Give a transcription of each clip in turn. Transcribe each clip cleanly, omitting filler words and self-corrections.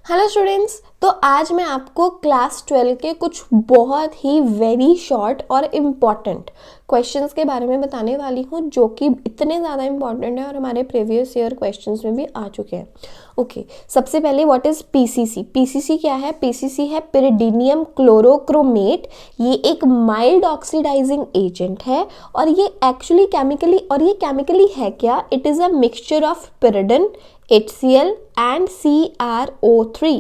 Hello students, तो आज मैं आपको क्लास 12 के कुछ बहुत ही वेरी शॉर्ट और इम्पॉर्टेंट क्वेश्चंस के बारे में बताने वाली हूँ जो कि इतने ज़्यादा इम्पॉर्टेंट है और हमारे प्रीवियस ईयर क्वेश्चंस में भी आ चुके हैं। ओके, सबसे पहले व्हाट इज़ पीसीसी। पीसीसी क्या है? पीसीसी है पिरिडीनियम क्लोरोक्रोमेट। ये एक माइल्ड ऑक्सीडाइजिंग एजेंट है और ये एक्चुअली केमिकली है क्या? It is a mixture of pyridine, HCl and CrO3।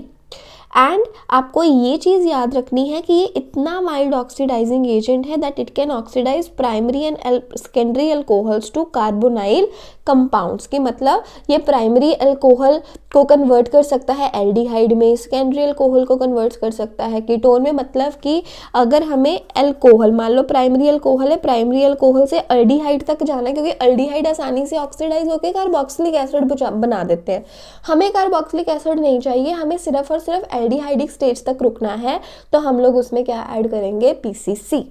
And आपको ये चीज़ याद रखनी है कि ये इतना माइल्ड ऑक्सीडाइजिंग एजेंट है that it can oxidise primary and secondary alcohols to carbonyl compounds. की मतलब ये प्राइमरी अल्कोहल को कन्वर्ट कर सकता है एल्डिहाइड में, सेकेंडरी अल्कोहल को कन्वर्ट कर सकता है कीटोन में। मतलब कि अगर हमें अल्कोहल, मान लो प्राइमरी अल्कोहल है, प्राइमरी अल्कोहल से एल्डिहाइड तक जाना है, क्योंकि एल्डिहाइड आसानी से ऑक्सीडाइज होकर कार्बोक्सिलिक एसिड बना देते हैं। हमें कार्बोक्सिलिक एसिड नहीं चाहिए, हमें सिर्फ और सिर्फ एल्डिहाइडिक स्टेज तक रुकना है, तो हम लोग उसमें क्या ऐड करेंगे? पीसीसी।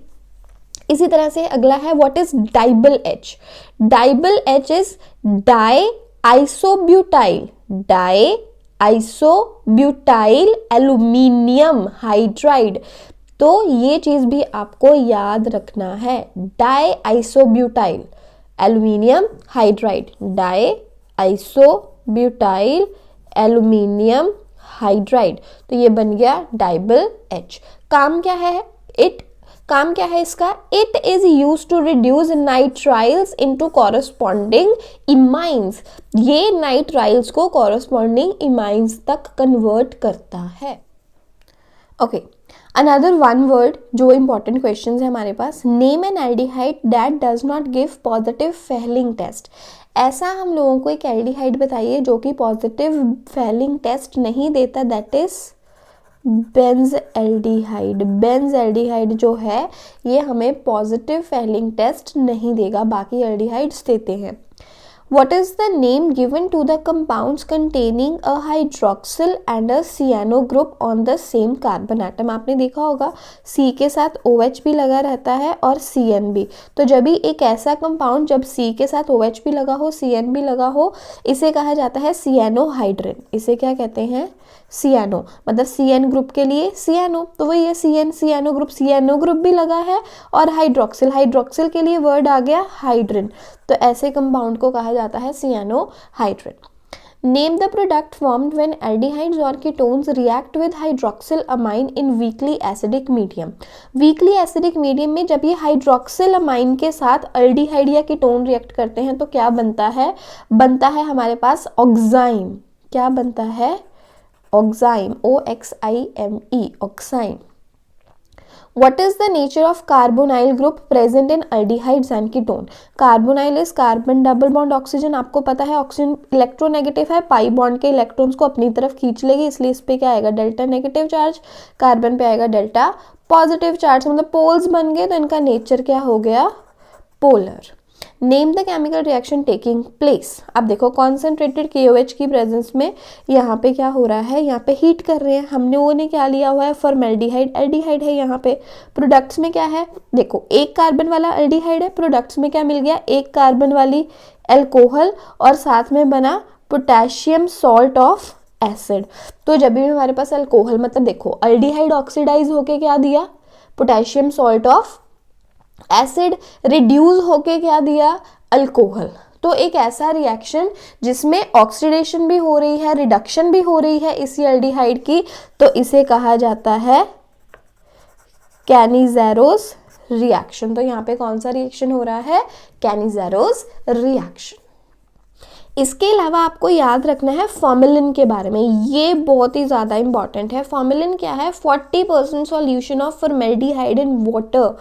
इसी तरह से अगला है what is DIBAL H. DIBAL H is diisobutyl, diisobutyl aluminium hydride. तो ये चीज भी आपको याद रखना है, diisobutyl aluminium hydride, diisobutyl aluminium hydride. तो ये बन गया डाइबल एच। काम क्या है इसका? It is use to reduce nitriles into corresponding imines. ये नाइट्राइल्स को कॉरस्पॉन्डिंग इमाइंस तक कन्वर्ट करता है। ओके, अनदर वन वर्ड जो इंपॉर्टेंट क्वेश्चन है हमारे पास, name an aldehyde that does not give positive Fehling test. ऐसा हम लोगों को एक एल्डिहाइड बताइए जो कि पॉजिटिव फेलिंग टेस्ट नहीं देता, दैट इज बेंज़एल्डिहाइड। बेंज़एल्डिहाइड जो है ये हमें पॉजिटिव फेलिंग टेस्ट नहीं देगा, बाकी एल्डिहाइड्स देते हैं। What is the name given to the compounds containing a hydroxyl and a cyano group on the same carbon atom? आपने देखा होगा C के साथ OH भी लगा रहता है और CN भी। तो जब भी एक ऐसा कंपाउंड जब C के साथ OH भी लगा हो, CN भी लगा हो, इसे कहा जाता है सियानोहाइड्रिन। इसे क्या कहते हैं? सियानो। मतलब CN ग्रुप के लिए सियानो, तो वही है CN, सियानो ग्रुप भी लगा है, और हाइड्रोक्सिल के लिए वर्ड आ गया हाइड्रिन। तो ऐसे कंपाउंड को कहा जाता है cyanohydrin. Name the product formed when aldehydes और ketones react with hydroxylamine in weakly acidic medium. Weakly acidic medium में जब ये हाइड्रोक्सिल अमाइन के साथ एल्डिहाइड या कीटोन रिएक्ट करते हैं तो क्या बनता है? बनता है हमारे पास ऑक्साइम। क्या बनता है? Oxime, OXIME, oxime. What is the nature of carbonyl group present in aldehydes and ketone? Carbonyl is carbon double bond oxygen। आपको पता है ऑक्सीजन इलेक्ट्रोनेगेटिव है, पाई बॉन्ड के इलेक्ट्रॉन्स को अपनी तरफ खींच लेगी, इसलिए इस पे क्या आएगा? Delta negative charge. कार्बन पे आएगा डेल्टा पॉजिटिव चार्ज। मतलब पोल्स बन गए, तो इनका नेचर क्या हो गया? Polar. Name the chemical reaction taking place. अब देखो कॉन्सेंट्रेटेड KOH की प्रेजेंस में यहाँ पे क्या हो रहा है? यहाँ पे हीट कर रहे हैं। हमने वो ने क्या लिया हुआ है? फॉर्मेल्डिहाइड, एल्डिहाइड है यहाँ पे। प्रोडक्ट्स में क्या है? देखो एक कार्बन वाला एल्डिहाइड है, प्रोडक्ट्स में क्या मिल गया? एक कार्बन वाली अल्कोहल और साथ में बना पोटेशियम सॉल्ट ऑफ एसिड। तो जब भी हमारे पास अल्कोहल, मतलब देखो एल्डिहाइड ऑक्सीडाइज होके क्या दिया? Potassium salt of acid. Reduce होके क्या दिया? अल्कोहल। तो एक ऐसा रिएक्शन जिसमें ऑक्सीडेशन भी हो रही है, रिडक्शन भी हो रही है इसी एल्डिहाइड की, तो इसे कहा जाता है कैनिज़ेरोस रिएक्शन। तो यहाँ पे कौन सा रिएक्शन हो रहा है? कैनिज़ेरोस रिएक्शन। इसके अलावा आपको याद रखना है फॉर्मेलिन के बारे में, ये बहुत ही ज़्यादा इंपॉर्टेंट है। फॉर्मेलिन क्या है? 40% solution of formaldehyde in water.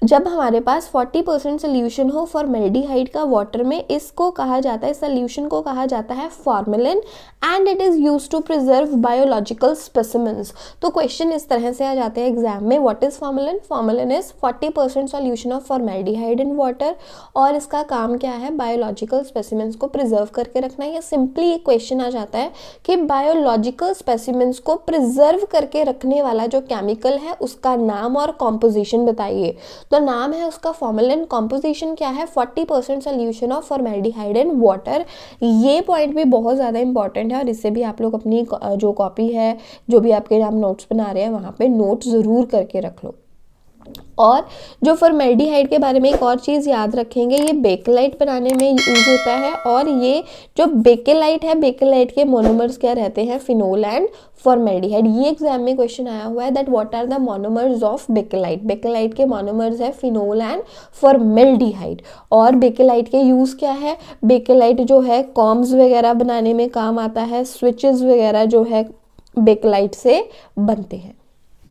जब हमारे पास 40% सोल्यूशन हो फॉर्मेल्डिहाइड का वाटर में, इसको कहा जाता है, सोल्यूशन को कहा जाता है formalin, and it is use to preserve biological specimens. तो क्वेश्चन इस तरह से आ जाते हैं एग्जाम में, what is formalin? Formalin is 40% solution of formaldehyde in water, और इसका काम क्या है? बायोलॉजिकल स्पेसिमेंस को प्रिजर्व करके रखना। या सिंपली एक क्वेश्चन आ जाता है कि बायोलॉजिकल स्पेसिमेंस को प्रिजर्व करके रखने वाला जो केमिकल है उसका नाम और कॉम्पोजिशन बताइए। तो नाम है उसका फॉर्मूला एंड कॉम्पोजिशन क्या है, 40% solution of formaldehyde and water. ये पॉइंट भी बहुत ज़्यादा इंपॉर्टेंट है और इससे भी आप लोग अपनी जो कॉपी है, जो भी आपके नाम नोट्स बना रहे हैं वहाँ पे नोट ज़रूर करके रख लो। और जो फॉर्मेल्डिहाइड के बारे में एक और चीज़ याद रखेंगे, ये बेकेलाइट बनाने में यूज होता है और ये जो बेकेलाइट है, बेकेलाइट के मोनोमर्स क्या रहते हैं, फिनोल एंड फॉर्मेल्डिहाइड। ये एग्जाम में क्वेश्चन आया हुआ है that what are the monomers of bakelite. Bakelite के मोनोमर्स है फिनोल एंड फॉर्मेल्डिहाइड। और बेकेलाइट के यूज़ क्या है, बेकेलाइट जो है कॉम्स वगैरह बनाने में काम आता है, स्विचेस वगैरह जो है बेकेलाइट से बनते हैं।